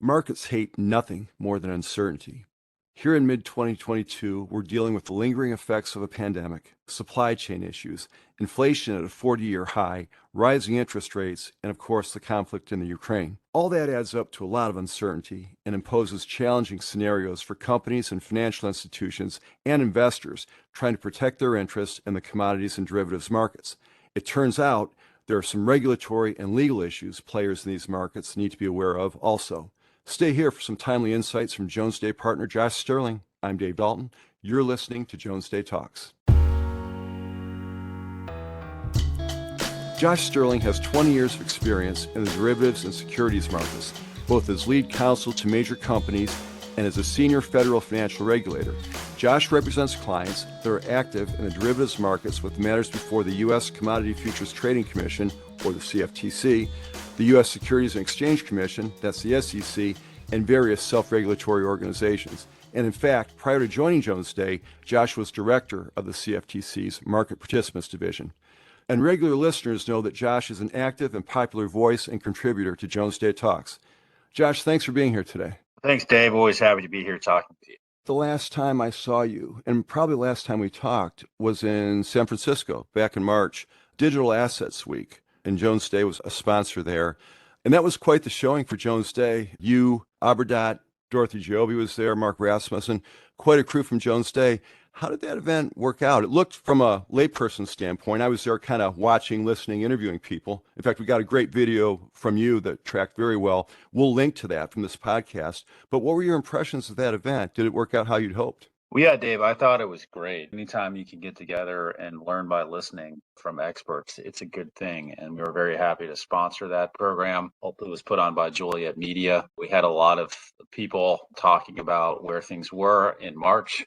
Markets hate nothing more than uncertainty. Here in mid-2022, we're dealing with the lingering effects of a pandemic, supply chain issues, inflation at a 40-year high, rising interest rates, and of course the conflict in the Ukraine. All that adds up to a lot of uncertainty and imposes challenging scenarios for companies and financial institutions and investors trying to protect their interests in the commodities and derivatives markets. It turns out there are some regulatory and legal issues players in these markets need to be aware of also. Stay here for some timely insights from Jones Day partner Josh Sterling. I'm Dave Dalton. You're listening to Jones Day Talks. Josh Sterling has 20 years of experience in the derivatives and securities markets, both as lead counsel to major companies and as a senior federal financial regulator. Josh represents clients that are active in the derivatives markets with matters before the U.S. Commodity Futures Trading Commission, or the CFTC, the U.S. Securities and Exchange Commission, that's the SEC, and various self-regulatory organizations. And in fact, prior to joining Jones Day, Josh was director of the CFTC's Market Participants Division. And regular listeners know that Josh is an active and popular voice and contributor to Jones Day Talks. Josh, thanks for being here today. Thanks, Dave. Always happy to be here talking with you. The last time I saw you, and probably last time we talked, was in San Francisco back in March, Digital Assets Week. And Jones Day was a sponsor there. And that was quite the showing for Jones Day. You, Aberdot, Dorothy Joby was there, Mark Rasmussen, quite a crew from Jones Day. How did that event work out? It looked from a layperson standpoint. I was there kind of watching, listening, interviewing people. In fact, we got a great video from you that tracked very well. We'll link to that from this podcast. But what were your impressions of that event? Did it work out how you'd hoped? Well, yeah, Dave, I thought it was great. Anytime you can get together and learn by listening from experts, it's a good thing. And we were very happy to sponsor that program. It was put on by Joliet Media. We had a lot of people talking about where things were in March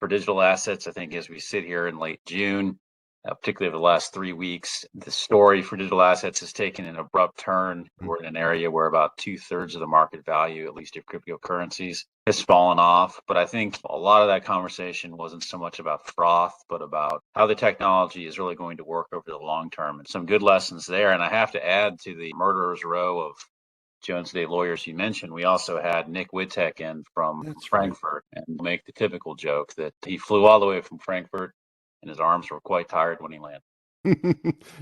for digital assets. I think as we sit here in late June, particularly over the last 3 weeks, the story for digital assets has taken an abrupt turn. We're in an area where about 2/3 of the market value, at least of cryptocurrencies, has fallen off. But I think a lot of that conversation wasn't so much about froth, but about how the technology is really going to work over the long term, and some good lessons there. And I have to add to the murderer's row of Jones Day lawyers you mentioned, we also had Nick Witek in from Frankfurt, and make the typical joke that he flew all the way from Frankfurt and his arms were quite tired when he landed.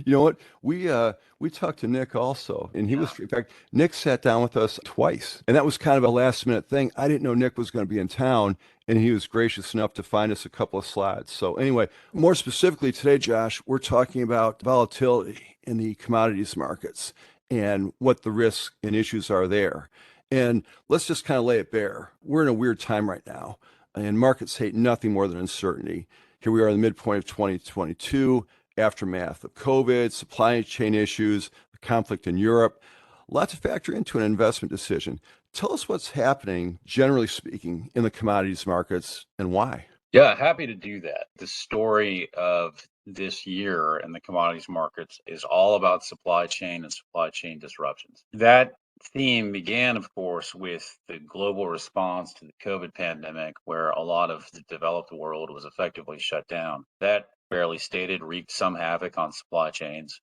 You know what? We talked to Nick also, and he was, in fact, Nick sat down with us twice, and that was kind of a last minute thing. I didn't know Nick was going to be in town, and he was gracious enough to find us a couple of slides. So anyway, more specifically today, Josh, we're talking about volatility in the commodities markets and what the risks and issues are there. And let's just kind of lay it bare. We're in a weird time right now, and markets hate nothing more than uncertainty. Here we are in the midpoint of 2022, aftermath of COVID, supply chain issues, the conflict in Europe. A lot to factor into an investment decision. Tell us what's happening, generally speaking, in the commodities markets and why. Yeah, happy to do that. The story of this year in the commodities markets is all about supply chain and supply chain disruptions. That theme began, of course, with the global response to the COVID pandemic, where a lot of the developed world was effectively shut down. That, fairly stated, wreaked some havoc on supply chains.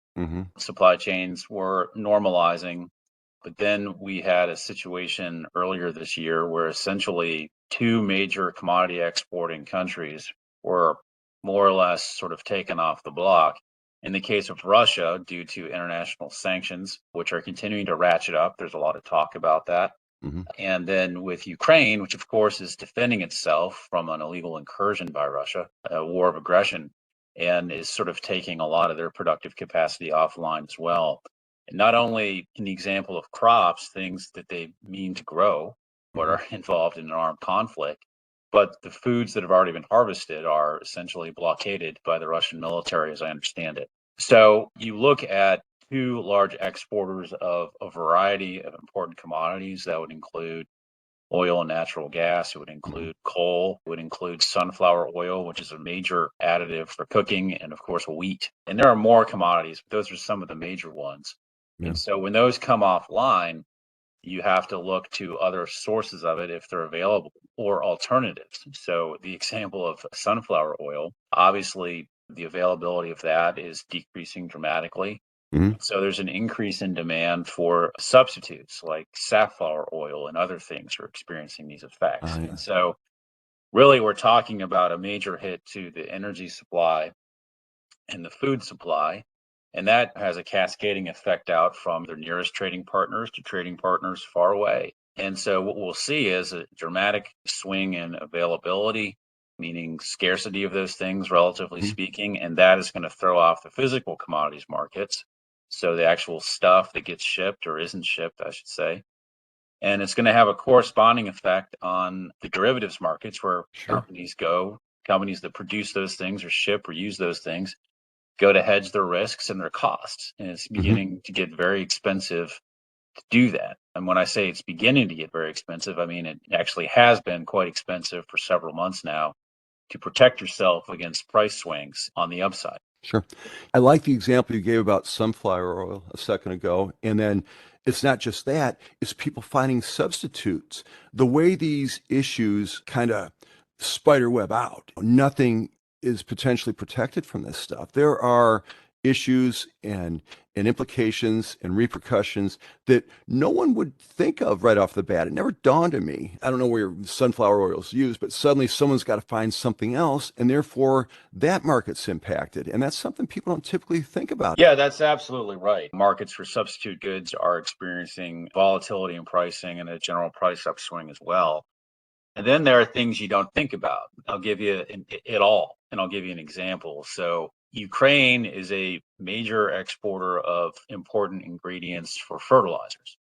Supply chains were normalizing, but then we had a situation earlier this year where essentially two major commodity exporting countries were more or less sort of taken off the block. In the case of Russia, due to international sanctions, which are continuing to ratchet up, there's a lot of talk about that. And then with Ukraine, which of course is defending itself from an illegal incursion by Russia, a war of aggression, and is sort of taking a lot of their productive capacity offline as well. And not only in the example of crops, things that they mean to grow, but are involved in an armed conflict, but the foods that have already been harvested are essentially blockaded by the Russian military, as I understand it. So you look at two large exporters of a variety of important commodities that would include oil and natural gas, it would include coal, it would include sunflower oil, which is a major additive for cooking, and of course wheat. And there are more commodities, but those are some of the major ones. And so when those come offline, you have to look to other sources of it if they're available, or alternatives. So the example of sunflower oil, obviously the availability of that is decreasing dramatically. Hmm. So there's an increase in demand for substitutes like safflower oil and other things are experiencing these effects. And Yeah. so really we're talking about a major hit to the energy supply and the food supply. And that has a cascading effect out from their nearest trading partners to trading partners far away. And so what we'll see is a dramatic swing in availability, meaning scarcity of those things, relatively Mhm. speaking. And that is going to throw off the physical commodities markets. So the actual stuff that gets shipped or isn't shipped, I should say. And it's going to have a corresponding effect on the derivatives markets where Sure. companies that produce those things or ship or use those things go to hedge their risks and their costs. And it's Hmm. beginning to get very expensive to do that. And when I say it's beginning to get very expensive, I mean it actually has been quite expensive for several months now to protect yourself against price swings on the upside. Sure. I like the example you gave about sunflower oil a second ago. And then it's not just that, it's people finding substitutes. The way these issues kind of spider web out, nothing is potentially protected from this stuff. There are issues and implications and repercussions that no one would think of right off the bat. It never dawned on me. I don't know where sunflower oil is used, but suddenly someone's got to find something else, and therefore that market's impacted. And that's something people don't typically think about. Yeah, that's absolutely right. Markets for substitute goods are experiencing volatility in pricing and a general price upswing as well. And then there are things you don't think about. I'll give you it all, and I'll give you an example. So, Ukraine is a major exporter of important ingredients for fertilizers,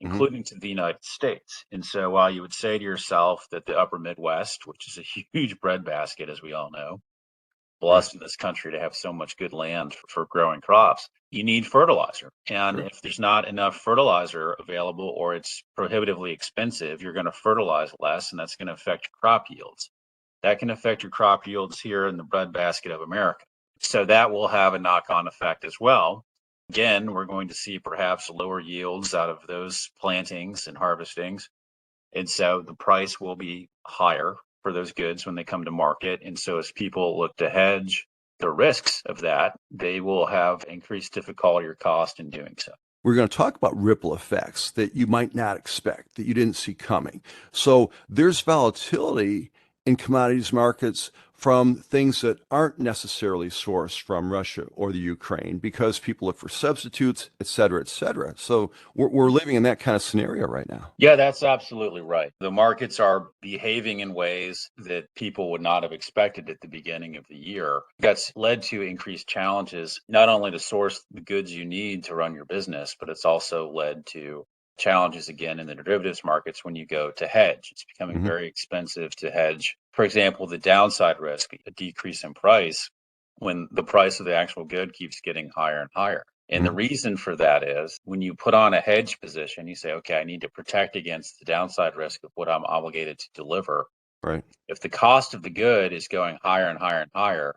Hmm. including to the United States. And so, while you would say to yourself that the upper Midwest, which is a huge breadbasket, as we all know, Right. blessed in this country to have so much good land for growing crops, you need fertilizer. And Sure. if there's not enough fertilizer available or it's prohibitively expensive, you're going to fertilize less, and that's going to affect your crop yields. That can affect your crop yields here in the breadbasket of America. So that will have a knock on effect as well. Again, we're going to see perhaps lower yields out of those plantings and harvestings, and so the price will be higher for those goods when they come to market. And so as people look to hedge the risks of that, they will have increased difficulty or cost in doing so. We're going to talk about ripple effects that you might not expect, that you didn't see coming. So there's volatility in commodities markets from things that aren't necessarily sourced from Russia or the Ukraine because people look for substitutes, et cetera, et cetera. So we're living in that kind of scenario right now. Yeah, that's absolutely right. The markets are behaving in ways that people would not have expected at the beginning of the year. That's led to increased challenges, not only to source the goods you need to run your business, but it's also led to challenges again in the derivatives markets when you go to hedge. It's becoming Hmm. very expensive to hedge. For example, the downside risk, a decrease in price when the price of the actual good keeps getting higher and higher. And the Hmm. reason for that is when you put on a hedge position, you say, okay, I need to protect against the downside risk of what I'm obligated to deliver. Right. If the cost of the good is going higher and higher and higher,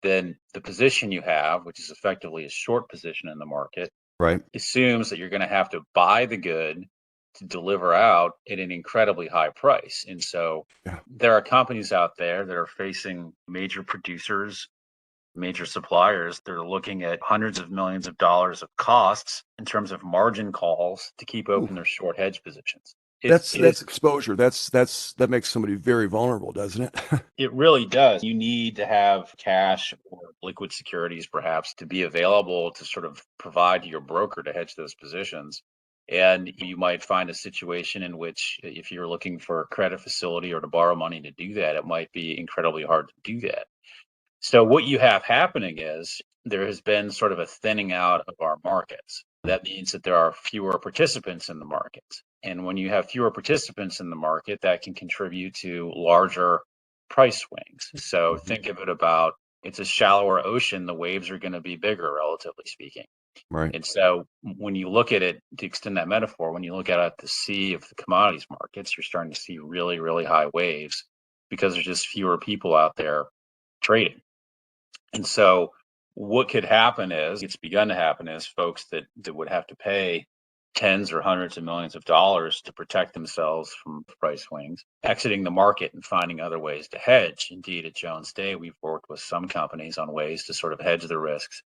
then the position you have, which is effectively a short position in the market, Right. assumes that you're going to have to buy the good to deliver out at an incredibly high price. And so Yeah. there are companies out there that are facing major producers, major suppliers. They're looking at hundreds of millions of dollars of costs in terms of margin calls to keep Ooh. open their short hedge positions. That's It is exposure. That makes somebody very vulnerable, doesn't it? it really does. You need to have cash or liquid securities perhaps to be available to sort of provide to your broker to hedge those positions. And you might find a situation in which if you're looking for a credit facility or to borrow money to do that, it might be incredibly hard to do that. So what you have happening is there has been sort of a thinning out of our markets. That means that there are fewer participants in the markets. And when you have fewer participants in the market, that can contribute to larger price swings. So Mhm. think of it about it's a shallower ocean, the waves are going to be bigger, relatively speaking. Right. And so when you look at it, to extend that metaphor, when you look at the sea of the commodities markets, you're starting to see really, really high waves because there's just fewer people out there trading. And so what could happen is it's begun to happen is folks that would have to pay tens or hundreds of millions of dollars to protect themselves from price swings, exiting the market and finding other ways to hedge. Indeed, at Jones Day, we've worked with some companies on ways to sort of hedge the risks.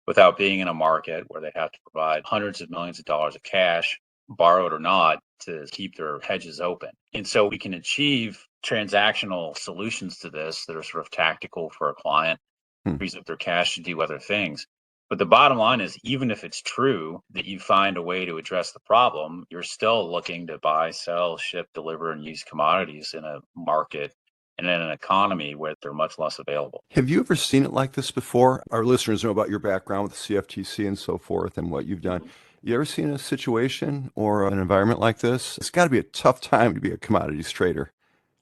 without being in a market where they have to provide hundreds of millions of dollars of cash, borrowed or not, to keep their hedges open. And so we can achieve transactional solutions to this that are sort of tactical for a client, Hmm. frees up their cash to do other things. But the bottom line is, even if it's true that you find a way to address the problem, you're still looking to buy, sell, ship, deliver, and use commodities in a market and in an economy where they're much less available. Have you ever seen it like this before? Our listeners know about your background with the CFTC and so forth and what you've done. You ever seen a situation or an environment like this? It's got to be a tough time to be a commodities trader,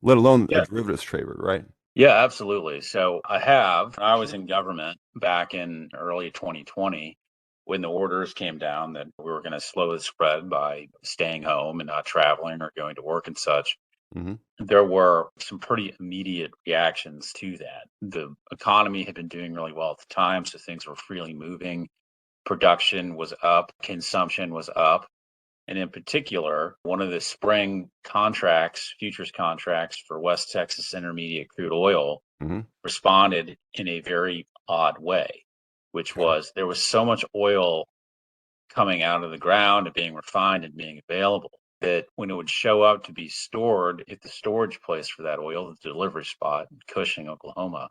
let alone a Yeah. derivatives trader, right? Yeah, absolutely. So I was Sure. in government back in early 2020 when the orders came down that we were going to slow the spread by staying home and not traveling or going to work and such. Hmm. There were some pretty immediate reactions to that. The economy had been doing really well at the time, so things were freely moving. Production was up, consumption was up. And in particular, one of the spring contracts, futures contracts for West Texas Intermediate crude oil Hmm. responded in a very odd way, which Okay. was there was so much oil coming out of the ground and being refined and being available that when it would show up to be stored at the storage place for that oil, the delivery spot in Cushing, Oklahoma,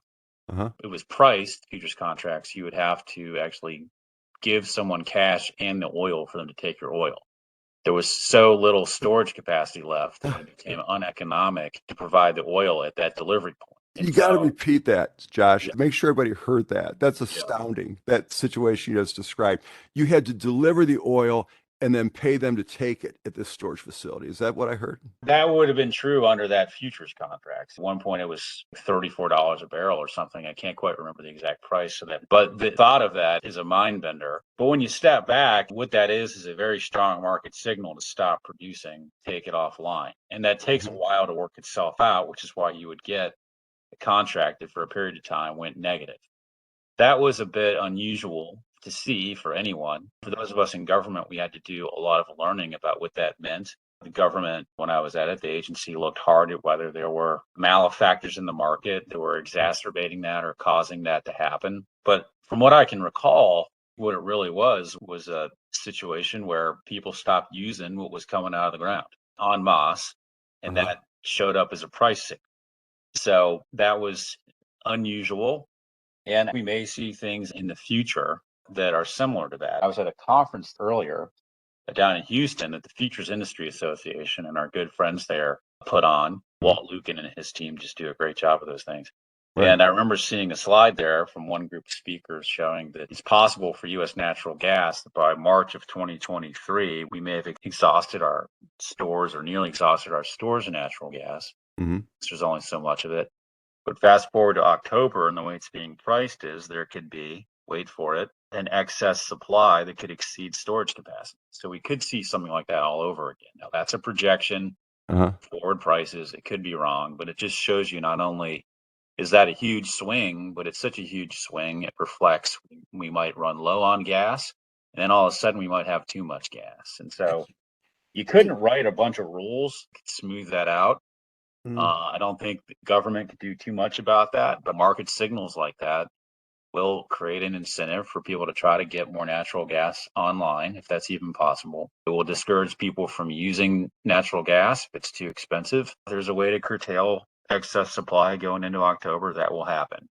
Uh-huh. it was priced, futures contracts, you would have to actually give someone cash and the oil for them to take your oil. There was so little storage capacity left that it became uneconomic to provide the oil at that delivery point. And You got to so, repeat that, Josh. yeah, Make sure everybody heard that. That's yeah. astounding, that situation you just described. You had to deliver the oil and then pay them to take it at this storage facility. Is that what I heard? That would have been true under that futures contract. At one point, it was $34 a barrel or something. I can't quite remember the exact price of that. But the thought of that is a mind bender. But when you step back, what that is a very strong market signal to stop producing, take it offline. And that takes a Mhm. while to work itself out, which is why you would get a contract that for a period of time went negative. That was a bit unusual to see for anyone. For those of us in government, we had to do a lot of learning about what that meant. The government, when I was at it, the agency looked hard at whether there were malefactors in the market that were exacerbating that or causing that to happen. But from what I can recall, what it really was a situation where people stopped using what was coming out of the ground en masse, and Uh-huh. that showed up as a price signal. So that was unusual. And we may see things in the future that are similar to that. I was at a conference earlier down in Houston that the Futures Industry Association and our good friends there put on. Mhm. Walt Lucan and his team just do a great job of those things. Right. And I remember seeing a slide there from one group of speakers showing that it's possible for US natural gas that by March of 2023, we may have exhausted our stores or nearly exhausted our stores of natural gas. Hmm. There's only so much of it. But fast forward to October and the way it's being priced is there could be, wait for it, an excess supply that could exceed storage capacity. So we could see something like that all over again. Now that's a projection, Uh-huh. forward prices. It could be wrong, but it just shows you not only is that a huge swing, but it's such a huge swing, it reflects we might run low on gas, and then all of a sudden we might have too much gas. And so you couldn't write a bunch of rules to smooth that out. Mm. I don't think the government could do too much about that, but market signals like that will create an incentive for people to try to get more natural gas online, if that's even possible. It will discourage people from using natural gas if it's too expensive. There's a way to curtail excess supply going into October. That will happen.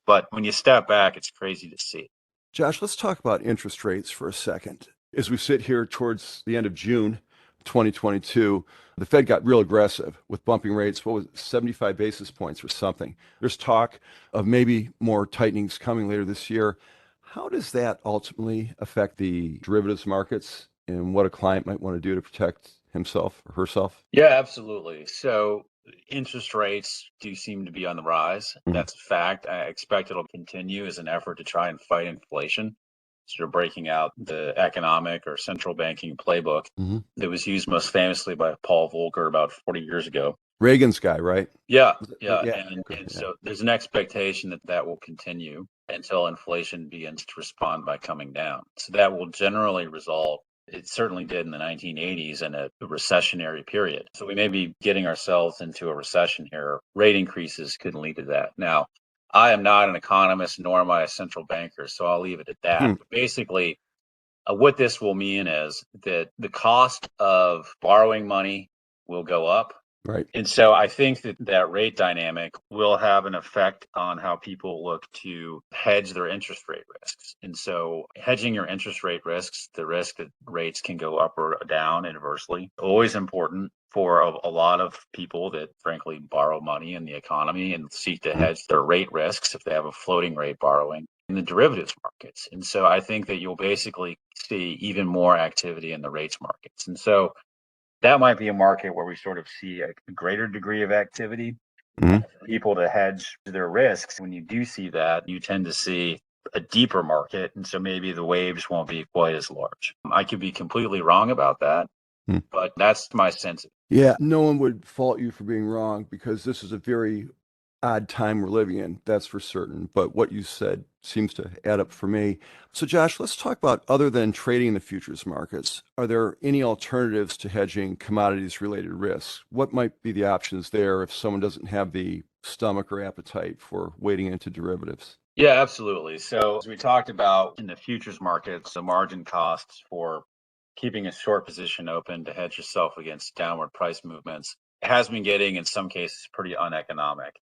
But when you step back, it's crazy to see. Josh, let's talk about interest rates for a second. As we sit here towards the end of June 2022, the Fed got real aggressive with bumping rates. What was it, 75 basis points or something? There's talk of maybe more tightenings coming later this year. How does that ultimately affect the derivatives markets and what a client might want to do to protect himself or herself? Yeah, absolutely. So interest rates do seem to be on the rise. Mhm. That's a fact. I expect it'll continue as an effort to try and fight inflation, sort of breaking out the economic or central banking playbook Mhm. that was used most famously by Paul Volcker about 40 years ago. Reagan's guy, right? Yeah, Was it yeah, Yeah. and Okay. and Yeah. so there's an expectation that that will continue until inflation begins to respond by coming down. So that will generally result, it certainly did in the 1980s, in a recessionary period. So we may be getting ourselves into a recession here. Rate increases could lead to that. Now, I am not an economist, nor am I a central banker, so I'll leave it at that. But basically, what this will mean is that the cost of borrowing money will go up. Right. And so I think that that rate dynamic will have an effect on how people look to hedge their interest rate risks. And so hedging your interest rate risks, the risk that rates can go up or down inversely, always important for a lot of people that frankly borrow money in the economy and seek to Mhm. hedge their rate risks if they have a floating rate borrowing in the derivatives markets. And so I think that you'll basically see even more activity in the rates markets. And so that might be a market where we sort of see a greater degree of activity. Mhm. People to hedge their risks. When you do see that, you tend to see a deeper market. And so maybe the waves won't be quite as large. I could be completely wrong about that, Mhm. but that's my sense. Yeah, no one would fault you for being wrong because this is a very odd time we're living in, that's for certain. But what you said seems to add up for me. So, Josh, let's talk about other than trading the futures markets. Are there any alternatives to hedging commodities related risks? What might be the options there if someone doesn't have the stomach or appetite for wading into derivatives? Yeah, absolutely. So, as we talked about in the futures markets, the margin costs for keeping a short position open to hedge yourself against downward price movements has been getting, in some cases, pretty uneconomic.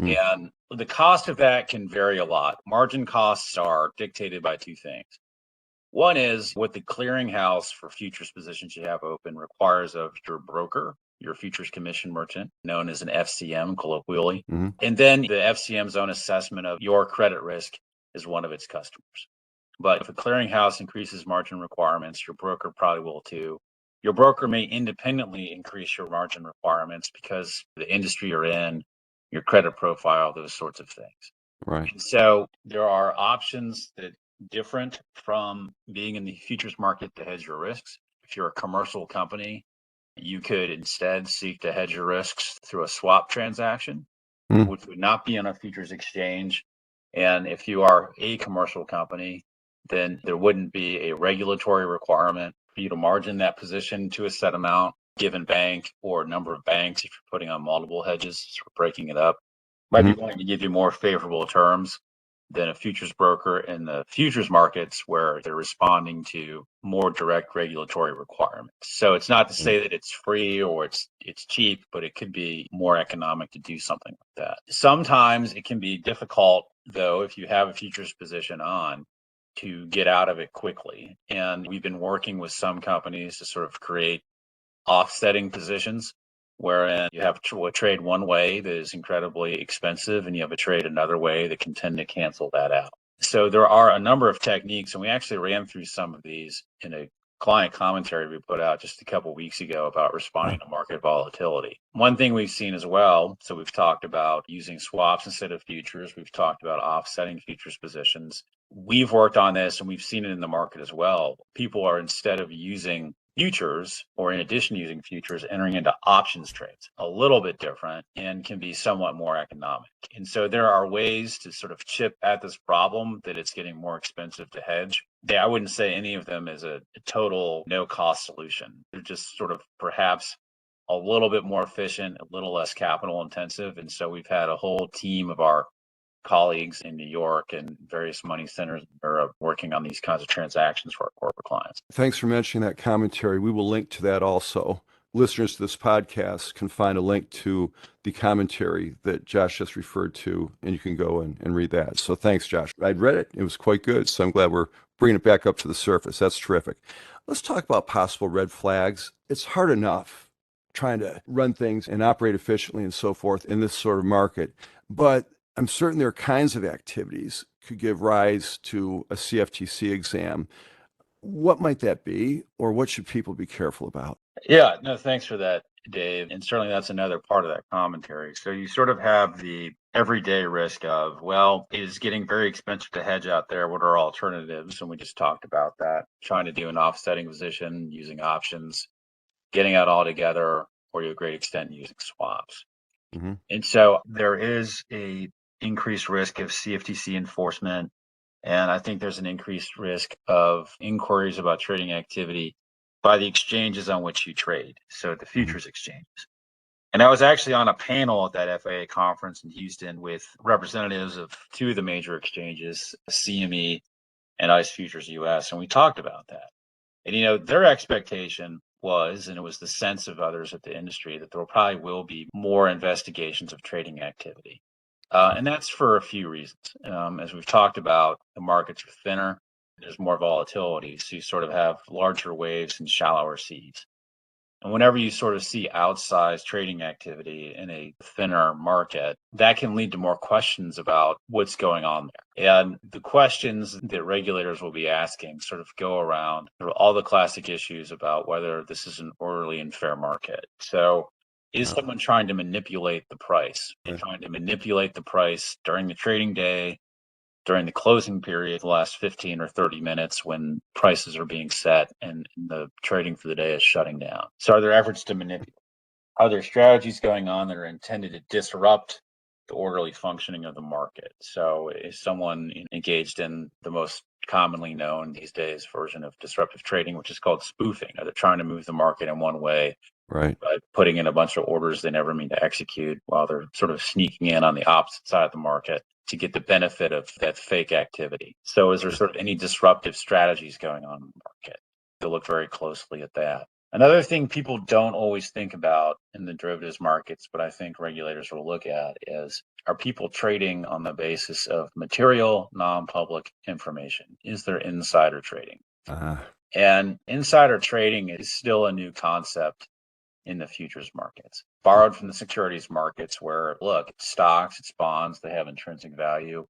Mm, And the cost of that can vary a lot. Margin costs are dictated by two things. One is what the clearinghouse for futures positions you have open requires of your broker, your futures commission merchant, known as an FCM colloquially. mhm, And then the FCM's own assessment of your credit risk is one of its customers. But if a clearinghouse increases margin requirements, your broker probably will too. Your broker may independently increase your margin requirements because the industry you're in, your credit profile, those sorts of things. right. And so there are options that different from being in the futures market to hedge your risks. If you're a commercial company, you could instead seek to hedge your risks through a swap transaction, Mm, which would not be on a futures exchange. And if you are a commercial company, then there wouldn't be a regulatory requirement for you to margin that position to a set amount, given bank or number of banks if you're putting on multiple hedges, sort of breaking it up might be mhm, going to give you more favorable terms than a futures broker in the futures markets where they're responding to more direct regulatory requirements. So it's not to mm, say that it's free or it's cheap, but it could be more economic to do something like that. Sometimes it can be difficult though if you have a futures position on to get out of it quickly. And we've been working with some companies to sort of create offsetting positions wherein you have a trade one way that is incredibly expensive and you have a trade another way that can tend to cancel that out. So there are a number of techniques, and we actually ran through some of these in a client commentary we put out just a couple of weeks ago about uh, responding to market volatility. One thing we've seen as well, so we've talked about using swaps instead of futures, we've talked about offsetting futures positions. We've worked on this and we've seen it in the market as well. People are, instead of using futures, or in addition to using futures, entering into options trades, a little bit different and can be somewhat more economic. And so there are ways to sort of chip at this problem that it's getting more expensive to hedge. I wouldn't say any of them is a total no cost solution. They're just sort of perhaps a little bit more efficient, a little less capital intensive. And so we've had a whole team of our colleagues in New York and various money centers in Europe working on these kinds of transactions for our corporate clients. Thanks for mentioning that commentary. We will link to that also. Listeners to this podcast can find a link to the commentary that Josh just referred to, and you can go and read that. So thanks, Josh. I'd read it. It was quite good. So I'm glad we're bringing it back up to the surface. That's terrific. Let's talk about possible red flags. It's hard enough trying to run things and operate efficiently and so forth in this sort of market. But I'm certain there are kinds of activities could give rise to a CFTC exam. What might that be, or what should people be careful about? Yeah, no, thanks for that, Dave. And certainly that's another part of that commentary. So you sort of have the everyday risk of, well, it is getting very expensive to hedge out there. What are alternatives? And we just talked about that. Trying to do an offsetting position using options, getting out altogether, or to a great extent using swaps. Hmm. And so there is a increased risk of CFTC enforcement. And I think there's an increased risk of inquiries about trading activity by the exchanges on which you trade. So the Hmm. futures exchanges. And I was actually on a panel at that FAA conference in Houston with representatives of two of the major exchanges, CME and ICE Futures US, and we talked about that. And their expectation was, and it was the sense of others at the industry, that there probably will be more investigations of trading activity. And that's for a few reasons. As we've talked about, the markets are thinner, there's more volatility, so you sort of have larger waves and shallower seas. And whenever you sort of see outsized trading activity in a thinner market, that can lead to more questions about what's going on there. And the questions that regulators will be asking sort of go around all the classic issues about whether this is an orderly and fair market. So is someone trying to manipulate the price? They're trying to manipulate the price during the trading day, during the closing period, the last 15 or 30 minutes when prices are being set and the trading for the day is shutting down. So are there efforts to manipulate? Are there strategies going on that are intended to disrupt the orderly functioning of the market? So is someone engaged in the most commonly known these days version of disruptive trading, which is called spoofing? Are they trying to move the market in one way, Right, by putting in a bunch of orders they never mean to execute while they're sort of sneaking in on the opposite side of the market to get the benefit of that fake activity? So is there sort of any disruptive strategies going on in the market? To look very closely at that. Another thing people don't always think about in the derivatives markets, but I think regulators will look at, is, are people trading on the basis of material, non-public information? Is there insider trading? And insider trading is still a new concept in the futures markets, borrowed from the securities markets where, look, it's stocks, it's bonds, they have intrinsic value.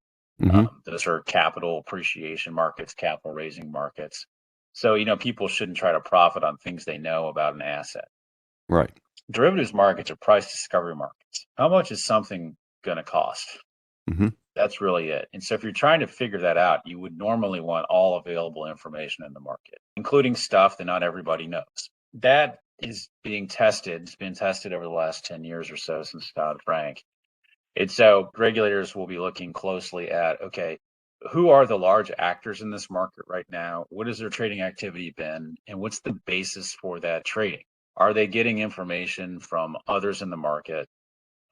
Those are capital appreciation markets, capital raising markets. So, people shouldn't try to profit on things they know about an asset. right. Derivatives markets are price discovery markets. How much is something going to cost? hmm That's really it. And so if you're trying to figure that out, you would normally want all available information in the market, including stuff that not everybody knows. That is being tested. It's been tested over the last 10 years or so since Dodd-Frank. And so regulators will be looking closely at, okay, who are the large actors in this market right now? What has their trading activity been? And what's the basis for that trading? Are they getting information from others in the market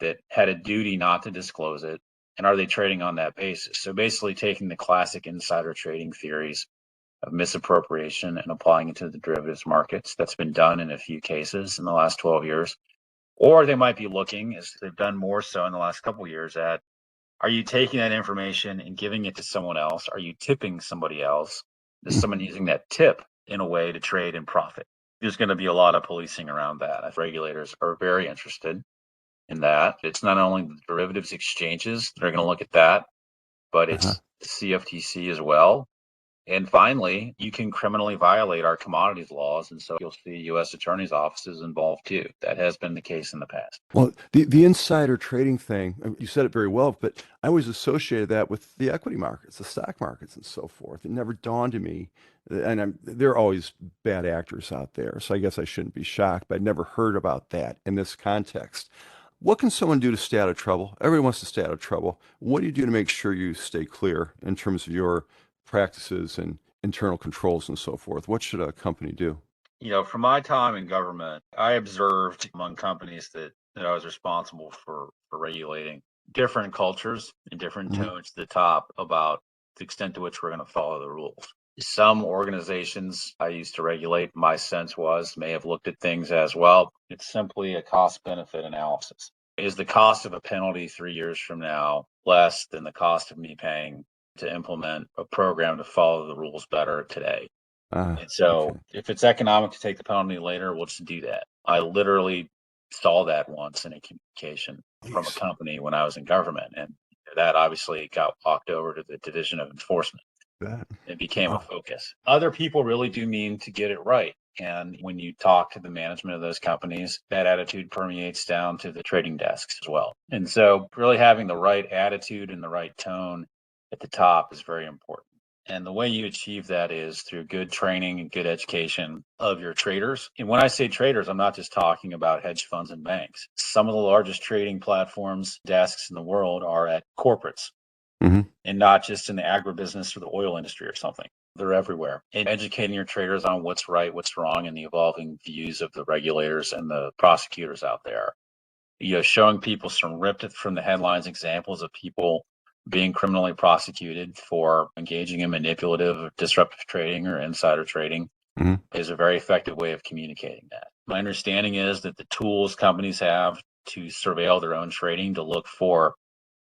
that had a duty not to disclose it? And are they trading on that basis? So basically taking the classic insider trading theories of misappropriation and applying it to the derivatives markets. That's been done in a few cases in the last 12 years. Or they might be looking, as they've done more so in the last couple of years, at, are you taking that information and giving it to someone else? Are you tipping somebody else? Is someone using that tip in a way to trade and profit? There's going to be a lot of policing around that. Regulators are very interested in that. It's not only the derivatives exchanges that are going to look at that, but it's the CFTC as well. And finally, you can criminally violate our commodities laws. And so you'll see U.S. attorneys' offices involved too. That has been the case in the past. Well, the insider trading thing, you said it very well, but I always associated that with the equity markets, the stock markets, and so forth. It never dawned on me, and there are always bad actors out there, so I guess I shouldn't be shocked, but I'd never heard about that in this context. What can someone do to stay out of trouble? Everyone wants to stay out of trouble. What do you do to make sure you stay clear in terms of your practices and internal controls and so forth? What should a company do? From my time in government, I observed among companies that I was responsible for regulating different cultures and different hmm tones to the top about the extent to which we're going to follow the rules. Some organizations I used to regulate, my sense was, may have looked at things as, well, it's simply a cost benefit analysis. Is the cost of a penalty 3 years from now less than the cost of me paying to implement a program to follow the rules better today? Ah, And so okay. if it's economic to take the penalty later, we'll just do that. I literally saw that once in a communication from a Jeez. company when I was in government. And that obviously got walked over to the Division of Enforcement. That. It became a Wow. focus. Other people really do mean to get it right. And when you talk to the management of those companies, that attitude permeates down to the trading desks as well. And so really having the right attitude and the right tone at the top is very important. And the way you achieve that is through good training and good education of your traders. And when I say traders, I'm not just talking about hedge funds and banks. Some of the largest trading platforms, desks in the world are at corporates hmm and not just in the agribusiness or the oil industry or something. They're everywhere. And educating your traders on what's right, what's wrong, and the evolving views of the regulators and the prosecutors out there showing people some ripped from the headlines examples of people being criminally prosecuted for engaging in manipulative or disruptive trading or insider trading is a very effective way of communicating that. My understanding is that the tools companies have to surveil their own trading to look for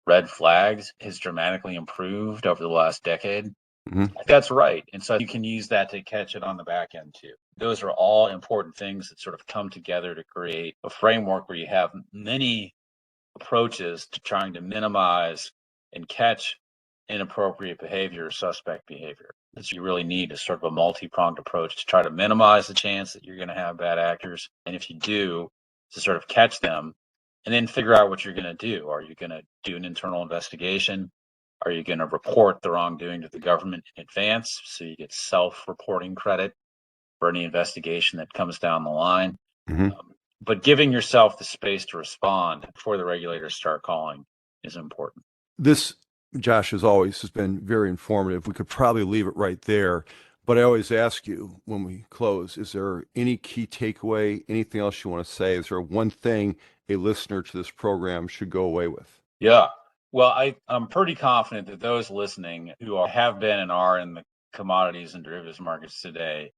red flags has dramatically improved over the last decade. That's right. And so you can use that to catch it on the back end too. Those are all important things that sort of come together to create a framework where you have many approaches to trying to minimize and catch inappropriate behavior or suspect behavior. That you really need is sort of a multi-pronged approach to try to minimize the chance that you're going to have bad actors. And if you do, to sort of catch them and then figure out what you're going to do. Are you going to do an internal investigation? Are you going to report the wrongdoing to the government in advance so you get self-reporting credit for any investigation that comes down the line? But giving yourself the space to respond before the regulators start calling is important. This, Josh, as always, has been very informative. We could probably leave it right there. But I always ask you when we close, is there any key takeaway, anything else you want to say? Is there one thing a listener to this program should go away with? Yeah. Well, I'm pretty confident that those listening who have been and are in the commodities and derivatives markets today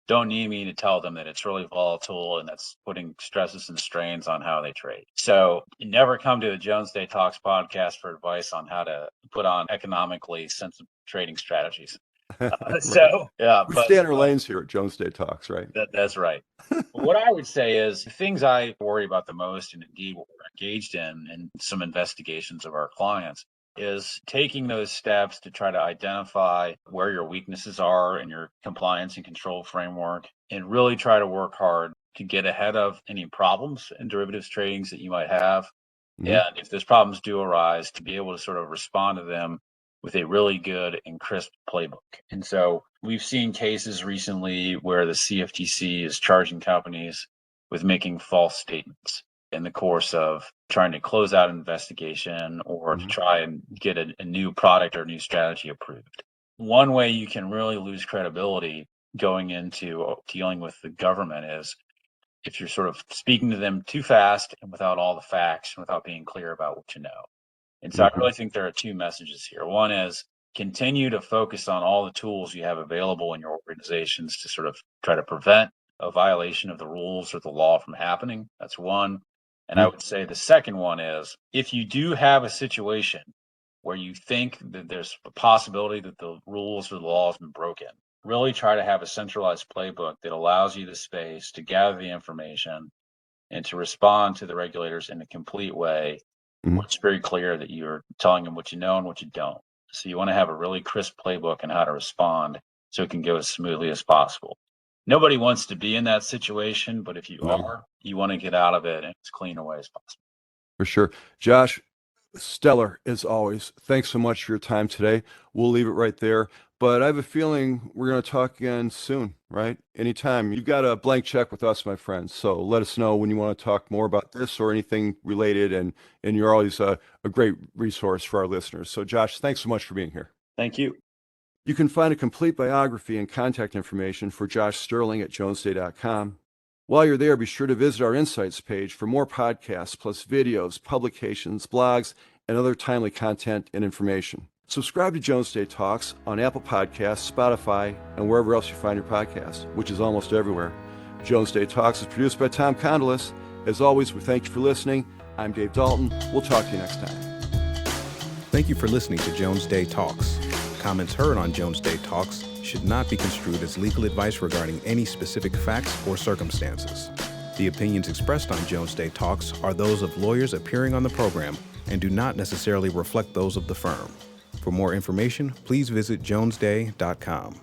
don't need me to tell them that it's really volatile and that's putting stresses and strains on how they trade. So you never come to the Jones Day Talks podcast for advice on how to put on economically sensible trading strategies. Right. So, yeah. We stay in our lanes here at Jones Day Talks, right? That's right. What I would say is the things I worry about the most, and indeed what we're engaged in some investigations of our clients, is taking those steps to try to identify where your weaknesses are in your compliance and control framework and really try to work hard to get ahead of any problems in derivatives tradings that you might have. And if those problems do arise, to be able to sort of respond to them with a really good and crisp playbook. And so we've seen cases recently where the CFTC is charging companies with making false statements in the course of trying to close out an investigation or to try and get a new product or new strategy approved. One way you can really lose credibility going into dealing with the government is if you're sort of speaking to them too fast and without all the facts and without being clear about what you know. And so I really think there are two messages here. One is continue to focus on all the tools you have available in your organizations to sort of try to prevent a violation of the rules or the law from happening. That's one. And I would say the second one is if you do have a situation where you think that there's a possibility that the rules or the law has been broken, really try to have a centralized playbook that allows you the space to gather the information and to respond to the regulators in a complete way. It's very clear that you're telling them what you know and what you don't. So you want to have a really crisp playbook on how to respond so it can go as smoothly as possible. Nobody wants to be in that situation, but if you are, you want to get out of it in as clean a way as possible. For sure. Josh, stellar as always. Thanks so much for your time today. We'll leave it right there. But I have a feeling we're going to talk again soon, right? Anytime. You've got a blank check with us, my friends. So let us know when you want to talk more about this or anything related. And you're always a great resource for our listeners. So Josh, thanks so much for being here. Thank you. You can find a complete biography and contact information for Josh Sterling at jonesday.com. While you're there, be sure to visit our Insights page for more podcasts, plus videos, publications, blogs, and other timely content and information. Subscribe to Jones Day Talks on Apple Podcasts, Spotify, and wherever else you find your podcasts, which is almost everywhere. Jones Day Talks is produced by Tom Condolis. As always, we thank you for listening. I'm Dave Dalton. We'll talk to you next time. Thank you for listening to Jones Day Talks. Comments heard on Jones Day Talks should not be construed as legal advice regarding any specific facts or circumstances. The opinions expressed on Jones Day Talks are those of lawyers appearing on the program and do not necessarily reflect those of the firm. For more information, please visit jonesday.com.